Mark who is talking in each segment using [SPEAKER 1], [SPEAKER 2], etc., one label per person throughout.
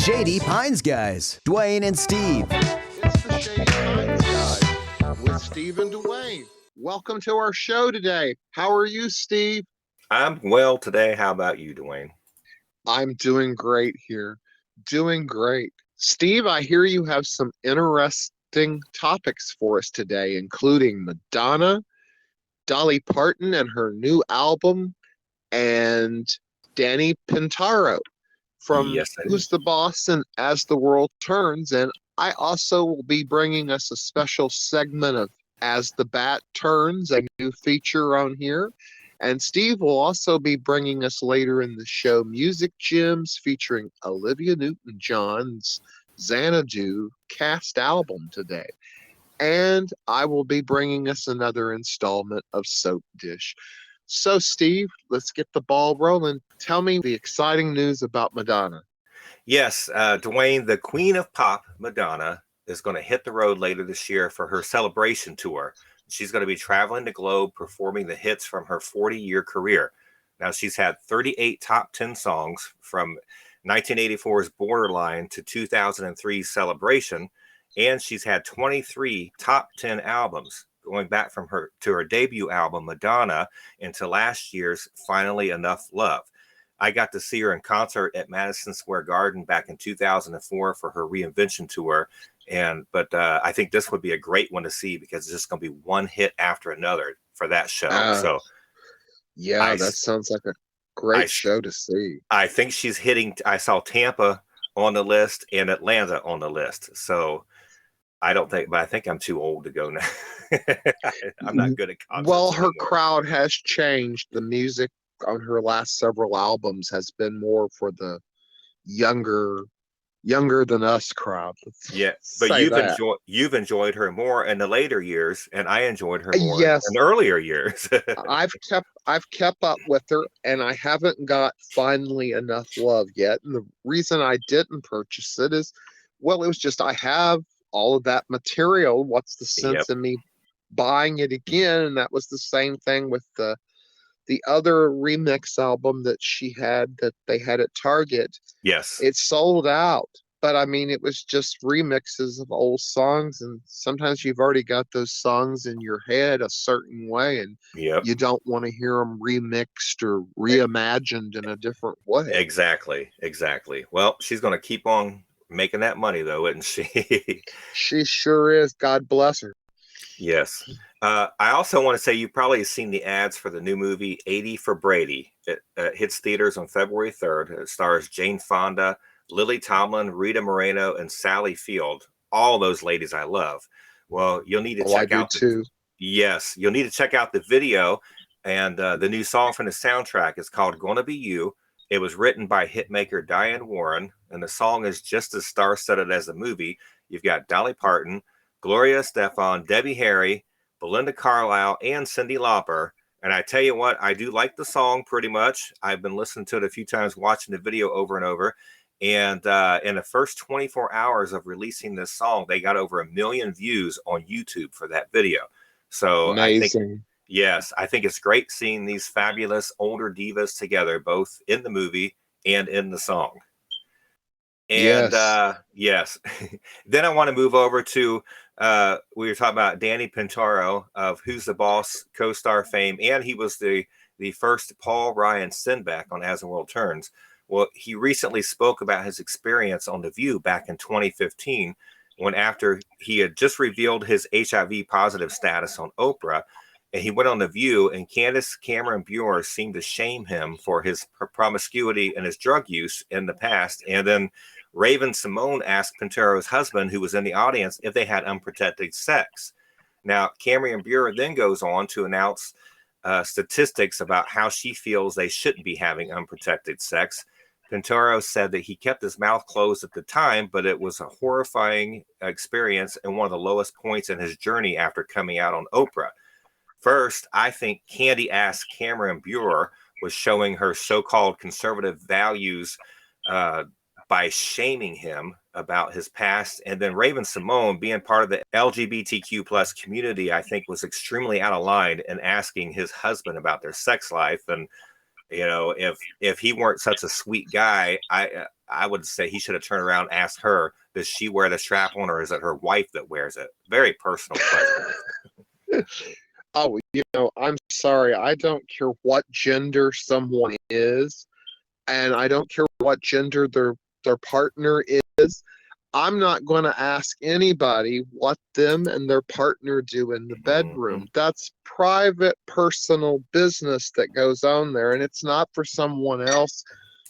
[SPEAKER 1] Shady Pines Guys, Dwayne and Steve.
[SPEAKER 2] It's the Shady Pines Guys with Steve and Dwayne. Welcome to our show today. How are you, Steve?
[SPEAKER 3] I'm well today. How about you, Dwayne?
[SPEAKER 2] I'm doing great here. Doing great. Steve, I hear you have some interesting topics for us today, including Madonna, Dolly Parton and her new album, and Danny Pintauro from
[SPEAKER 3] Yes, I do.
[SPEAKER 2] Who's the Boss and As the World Turns. And I also will be bringing us a special segment of As the Bat Turns, a new feature on here. And Steve will also be bringing us later in the show Music Gems featuring Olivia Newton-John's Xanadu cast album today. And I will be bringing us another installment of Soap Dish. So, Steve, let's get the ball rolling. Tell me the exciting news about Madonna.
[SPEAKER 3] Yes, Dwayne, the Queen of Pop, Madonna, is going to hit the road later this year for her celebration tour. She's going to be traveling the globe performing the hits from her 40-year career. Now, she's had 38 top 10 songs from 1984's Borderline to 2003's Celebration, and she's had 23 top 10 albums, going back from her to her debut album, Madonna, into last year's Finally Enough Love. I got to see her in concert at Madison Square Garden back in 2004 for her reinvention tour. But I think this would be a great one to see because it's just going to be one hit after another for that show.
[SPEAKER 2] That sounds like a great show to see.
[SPEAKER 3] I think she's hitting. I saw Tampa on the list and Atlanta on the list. So I think I'm too old to go now. I'm not good at concerts.
[SPEAKER 2] Well, her
[SPEAKER 3] anymore.
[SPEAKER 2] crowd has changed. The music on her last several albums has been more for the younger than us crowd.
[SPEAKER 3] Yeah, but you've enjoyed her more in the later years, and I enjoyed her more in the earlier years.
[SPEAKER 2] I've kept up with her, and I haven't got Finally Enough Love yet. And the reason I didn't purchase it is, well, it was just I have all of that material. What's the sense in me buying it again? And that was the same thing with the other remix album that she had that they had at Target.
[SPEAKER 3] Yes.
[SPEAKER 2] It sold out. But I mean, it was just remixes of old songs. And sometimes you've already got those songs in your head a certain way. And you don't want to hear them remixed or reimagined in a different way.
[SPEAKER 3] Exactly. Well, she's going to keep on making that money, though, isn't she?
[SPEAKER 2] She sure is. God bless her.
[SPEAKER 3] Yes. I also want to say you've probably seen the ads for the new movie 80 for Brady. It hits theaters on February 3rd. It stars Jane Fonda, Lily Tomlin, Rita Moreno, and Sally Field. All those ladies I love. Well, you'll need to check out. Yes, you'll need to check out the video. And the new song from the soundtrack is called Gonna Be You. It was written by hitmaker Diane Warren, and the song is just as star-studded as the movie. You've got Dolly Parton, Gloria Estefan, Debbie Harry, Belinda Carlisle, and Cyndi Lauper. And I tell you what, I do like the song pretty much. I've been listening to it a few times, watching the video over and over. And in the first 24 hours of releasing this song, they got over 1 million views on YouTube for that video. So
[SPEAKER 2] amazing.
[SPEAKER 3] I think it's great seeing these fabulous older divas together, both in the movie and in the song. And yes. Then I want to move over to we were talking about Danny Pintauro of Who's the Boss co-star fame, and he was the first Paul Ryan Sinbad on As the World Turns. Well, he recently spoke about his experience on The View back in 2015, when after he had just revealed his HIV positive status on Oprah, and he went on The View, and Candace Cameron Bure seemed to shame him for his promiscuity and his drug use in the past, and then Raven Simone asked Pintauro's husband, who was in the audience, if they had unprotected sex. Now, Cameron Bure then goes on to announce statistics about how she feels they shouldn't be having unprotected sex. Pintauro said that he kept his mouth closed at the time, but it was a horrifying experience and one of the lowest points in his journey after coming out on Oprah. First, I think candy-ass Cameron Bure was showing her so-called conservative values by shaming him about his past. And then Raven Simone, being part of the LGBTQ plus community, I think was extremely out of line in asking his husband about their sex life. And You know, if he weren't such a sweet guy, I would say he should have turned around and asked her, does she wear the strap on, or is it her wife that wears it? Very personal question.
[SPEAKER 2] Oh, I'm sorry. I don't care what gender someone is, and I don't care what gender their partner is. I'm not going to ask anybody what them and their partner do in the bedroom. That's private, personal business that goes on there, and it's not for someone else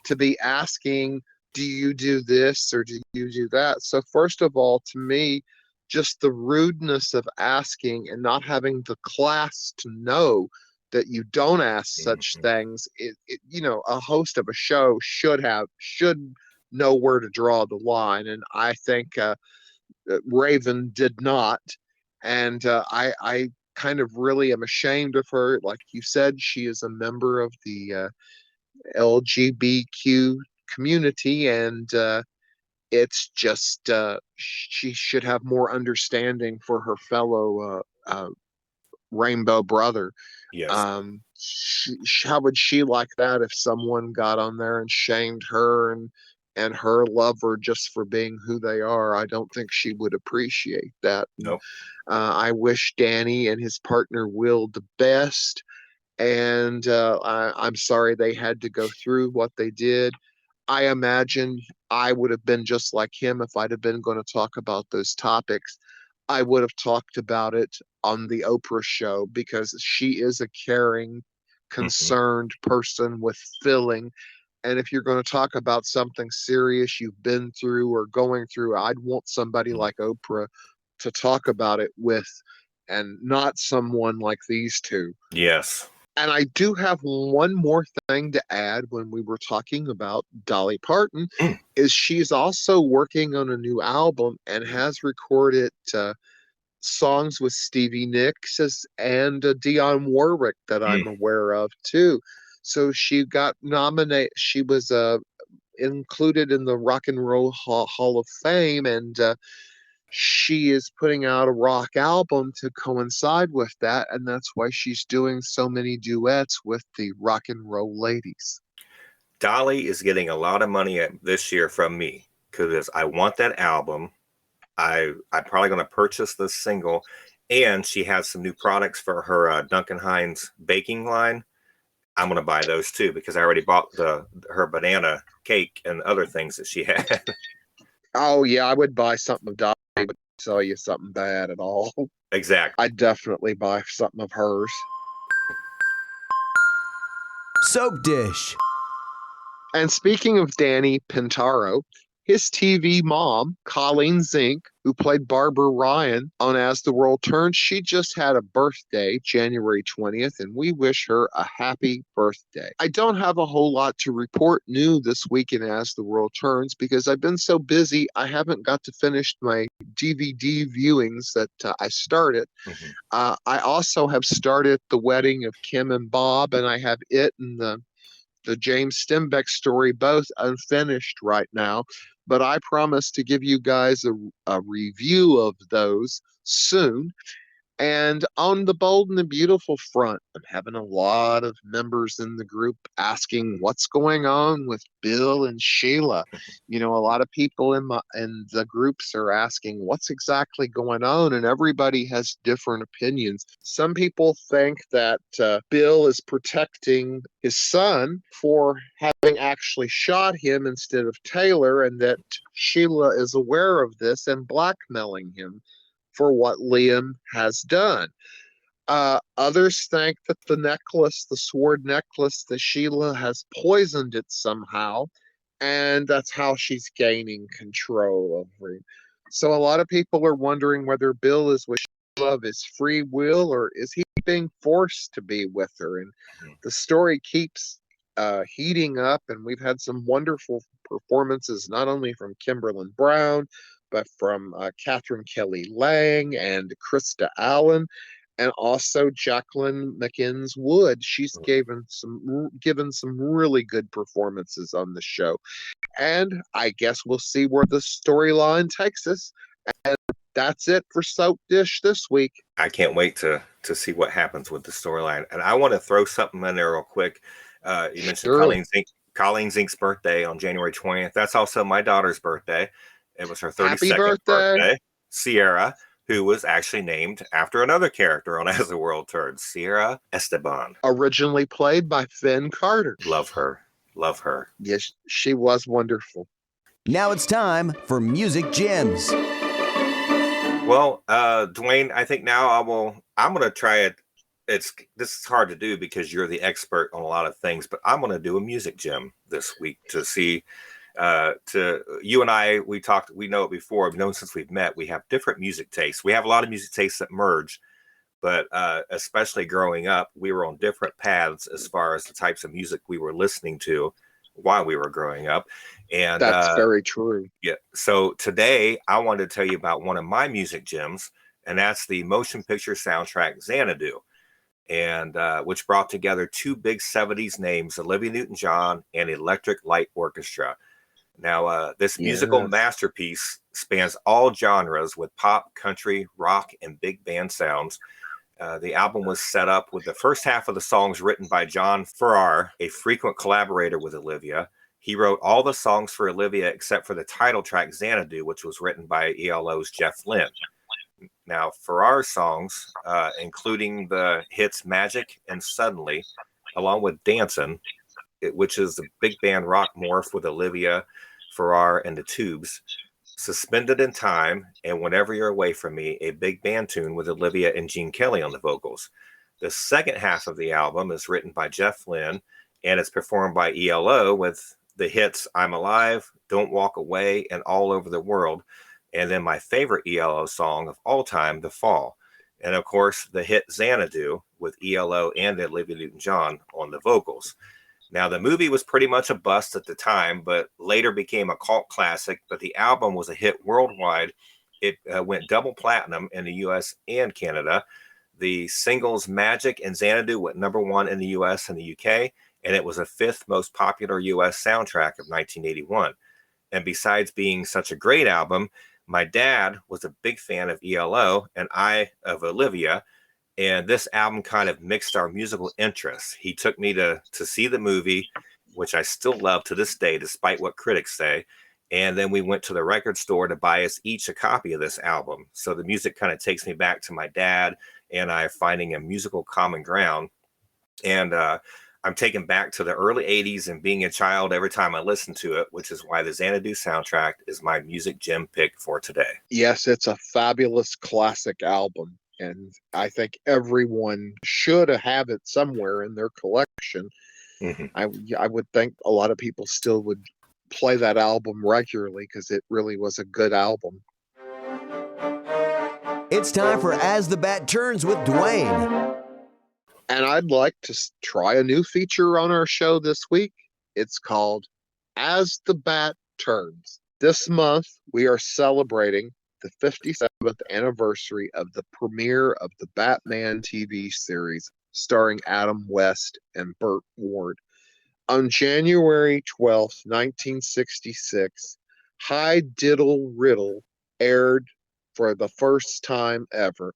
[SPEAKER 2] to be asking, do you do this or do you do that? So first of all, to me, just the rudeness of asking and not having the class to know that you don't ask such things. A host of a show should know where to draw the line, and I think Raven did not. And I kind of really am ashamed of her. Like you said, she is a member of the LGBTQ community, and it's just she should have more understanding for her fellow rainbow brother.
[SPEAKER 3] Yes.
[SPEAKER 2] How would she like that if someone got on there and shamed her and her lover just for being who they are? I don't think she would appreciate that.
[SPEAKER 3] Nope.
[SPEAKER 2] I wish Danny and his partner Will the best, and I'm sorry they had to go through what they did. I imagine I would have been just like him if I'd have been going to talk about those topics. I would have talked about it on the Oprah show, because she is a caring, concerned person with feeling. And if you're going to talk about something serious you've been through or going through, I'd want somebody like Oprah to talk about it with, and not someone like these two.
[SPEAKER 3] Yes.
[SPEAKER 2] And I do have one more thing to add when we were talking about Dolly Parton, is she's also working on a new album and has recorded songs with Stevie Nicks and Dionne Warwick that I'm aware of too. So she got nominated. She was included in the Rock and Roll Hall of Fame, and she is putting out a rock album to coincide with that, and that's why she's doing so many duets with the rock and roll ladies.
[SPEAKER 3] Dolly is getting a lot of money this year from me because I want that album. I'm probably going to purchase this single, and she has some new products for her Duncan Hines baking line. I'm going to buy those too, because I already bought her banana cake and other things that she had.
[SPEAKER 2] Oh yeah, I would buy something of Dolly, but sell you something bad at all.
[SPEAKER 3] Exactly.
[SPEAKER 2] I'd definitely buy something of hers.
[SPEAKER 1] Soap dish.
[SPEAKER 2] And speaking of Danny Pintauro, his TV mom, Colleen Zenk, who played Barbara Ryan on As the World Turns, she just had a birthday, January 20th, and we wish her a happy birthday. I don't have a whole lot to report new this week in As the World Turns, because I've been so busy I haven't got to finish my DVD viewings that I started. I also have started The Wedding of Kim and Bob, and I have it and the James Steinbeck story both unfinished right now, but I promise to give you guys a review of those soon. And on the Bold and the Beautiful front, I'm having a lot of members in the group asking what's going on with Bill and Sheila. A lot of people in the groups are asking what's exactly going on, and everybody has different opinions. Some people think that Bill is protecting his son for having actually shot him instead of Taylor, and that Sheila is aware of this and blackmailing him for what Liam has done. Others think that the sword necklace, that Sheila has poisoned it somehow, and that's how she's gaining control over him. So a lot of people are wondering whether Bill is with Sheila of his free will, or is he being forced to be with her? And the story keeps heating up, and we've had some wonderful performances, not only from Kimberlyn Brown, but from Catherine Kelly Lang and Krista Allen, and also Jacqueline McInnes Wood. She's given some really good performances on the show. And I guess we'll see where the storyline takes us. And that's it for Soap Dish this week.
[SPEAKER 3] I can't wait to see what happens with the storyline. And I want to throw something in there real quick. You mentioned
[SPEAKER 2] Sure.
[SPEAKER 3] Colleen Zink's birthday on January 20th. That's also my daughter's birthday. It was her 32nd
[SPEAKER 2] Happy birthday.
[SPEAKER 3] Sierra, who was actually named after another character on As the World Turns, Sierra Esteban.
[SPEAKER 2] Originally played by Finn Carter.
[SPEAKER 3] Love her. Love her.
[SPEAKER 2] Yes, she was wonderful.
[SPEAKER 1] Now it's time for Music Gems.
[SPEAKER 3] Well, Dwayne, I think now I'm going to try it. This is hard to do because you're the expert on a lot of things, but I'm going to do a music gem this week to see, to you and I, we know it before, we've known since we've met, we have different music tastes. We have a lot of music tastes that merge, but especially growing up, we were on different paths as far as the types of music we were listening to while we were growing up. And
[SPEAKER 2] that's very true.
[SPEAKER 3] Yeah. So today I wanted to tell you about one of my music gems, and that's the motion picture soundtrack Xanadu, and which brought together two big 70s names, Olivia Newton-John and Electric Light Orchestra. Now, this musical masterpiece spans all genres with pop, country, rock, and big band sounds. The album was set up with the first half of the songs written by John Farrar, a frequent collaborator with Olivia. He wrote all the songs for Olivia except for the title track Xanadu, which was written by ELO's Jeff Lynne. Now, Farrar's songs, including the hits Magic and Suddenly, along with Dancin', which is the big band rock morph with Olivia, Farrar, and the Tubes, Suspended in Time, and Whenever You're Away From Me, a big band tune with Olivia and Gene Kelly on the vocals. The second half of the album is written by Jeff Lynne, and it's performed by ELO with the hits I'm Alive, Don't Walk Away, and All Over the World, and then my favorite ELO song of all time, The Fall. And of course, the hit Xanadu with ELO and Olivia Newton-John on the vocals. Now, the movie was pretty much a bust at the time, but later became a cult classic. But the album was a hit worldwide. It went double platinum in the US and Canada. The singles Magic and Xanadu went #1 in the US and the UK, and it was the 5th most popular US soundtrack of 1981. And besides being such a great album, my dad was a big fan of ELO and I of Olivia. And this album kind of mixed our musical interests. He took me to see the movie, which I still love to this day, despite what critics say. And then we went to the record store to buy us each a copy of this album. So the music kind of takes me back to my dad and I finding a musical common ground. And I'm taken back to the early 80s and being a child every time I listen to it, which is why the Xanadu soundtrack is my music gem pick for today.
[SPEAKER 2] Yes, it's a fabulous classic album. And I think everyone should have it somewhere in their collection.
[SPEAKER 3] Mm-hmm.
[SPEAKER 2] I would think a lot of people still would play that album regularly because it really was a good album.
[SPEAKER 1] It's time for As the Bat Turns with Dwayne.
[SPEAKER 2] And I'd like to try a new feature on our show this week. It's called As the Bat Turns. This month, we are celebrating the 57th anniversary of the premiere of the Batman TV series starring Adam West and Burt Ward. On January 12th, 1966, High Diddle Riddle aired for the first time ever,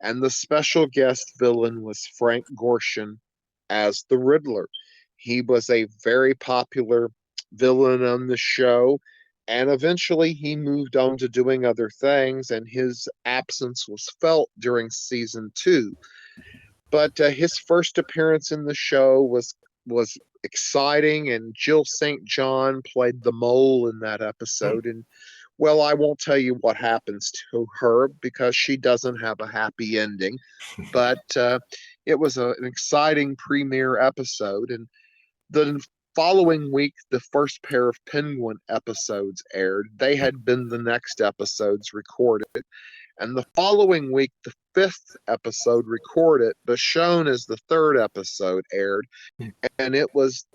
[SPEAKER 2] and the special guest villain was Frank Gorshin as the Riddler. He was a very popular villain on the show, and eventually he moved on to doing other things, and his absence was felt during season 2. But his first appearance in the show was exciting, and Jill St. John played the mole in that episode. And, well, I won't tell you what happens to her because she doesn't have a happy ending. But it was an exciting premiere episode. And the following week, the first pair of Penguin episodes aired. They had been the next episodes recorded. And the following week, the 5th episode recorded, but shown as the 3rd episode aired. And it was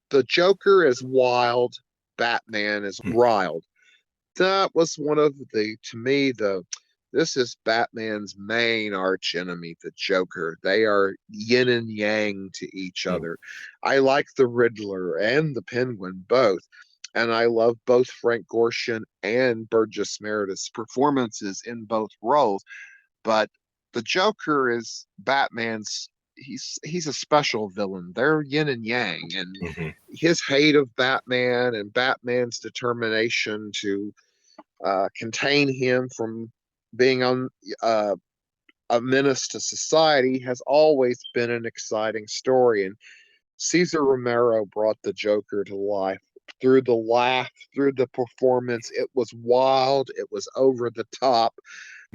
[SPEAKER 2] The Joker is Wild, Batman is Riled. That was one of this is Batman's main arch enemy, the Joker. They are yin and yang to each other. I like the Riddler and the Penguin both. And I love both Frank Gorshin and Burgess Meredith's performances in both roles. But the Joker is Batman's he's a special villain. They're yin and yang, and
[SPEAKER 3] Mm-hmm.
[SPEAKER 2] his hate of Batman and Batman's determination to contain him from being on a menace to society has always been an exciting story. And Cesar Romero brought the Joker to life through the laugh, through the performance. It was wild, it was over the top.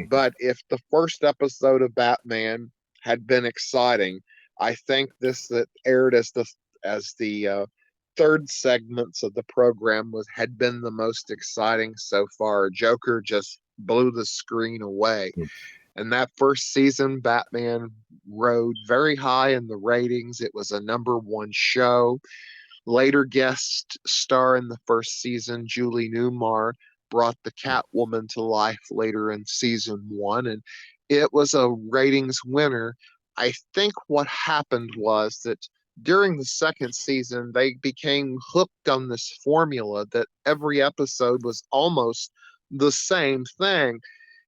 [SPEAKER 2] But if the first episode of Batman had been exciting, I think this that aired as the third segments of the program had been the most exciting so far. Joker just blew the screen away. And that first season, Batman rode very high in the ratings. It was a #1 show. Later guest star in the first season, Julie Newmar, brought the Catwoman to life later in season 1, and it was a ratings winner. I think what happened was that during the second season, they became hooked on this formula that every episode was almost the same thing.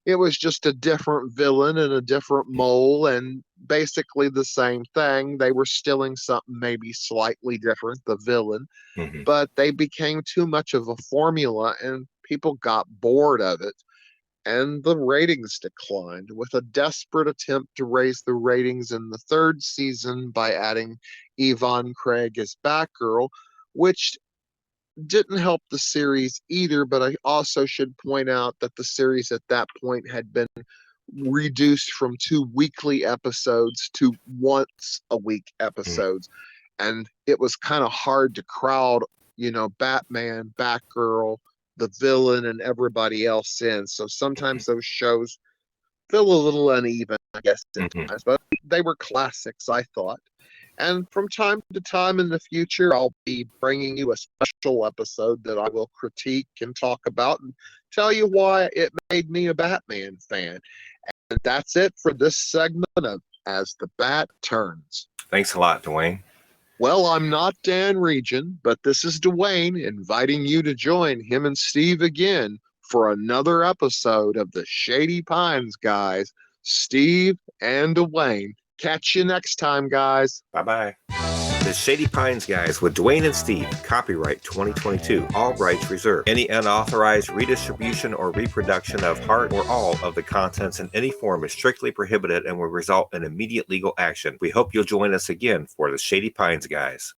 [SPEAKER 2] It was just a different villain and a different mole and basically the same thing. They were stealing something maybe slightly different, the villain, but they became too much of a formula and people got bored of it. And the ratings declined, with a desperate attempt to raise the ratings in the third season by adding Yvonne Craig as Batgirl, which didn't help the series either. But I also should point out that the series at that point had been reduced from 2 weekly episodes to once a week episodes. And it was kind of hard to crowd, Batman, Batgirl, the villain, and everybody else in. So sometimes those shows feel a little uneven, I guess, at times, but they were classics, I thought. And from time to time in the future, I'll be bringing you a special episode that I will critique and talk about and tell you why it made me a Batman fan. And that's it for this segment of As the Bat Turns.
[SPEAKER 3] Thanks a lot, Dwayne.
[SPEAKER 2] Well, I'm not Dan Regin, but this is Dwayne inviting you to join him and Steve again for another episode of the Shady Pines guys, Steve and Dwayne. Catch you next time, guys.
[SPEAKER 3] Bye-bye. The Shady Pines Guys with Dwayne and Steve. Copyright 2022. All rights reserved. Any unauthorized redistribution or reproduction of part or all of the contents in any form is strictly prohibited and will result in immediate legal action. We hope you'll join us again for the Shady Pines Guys.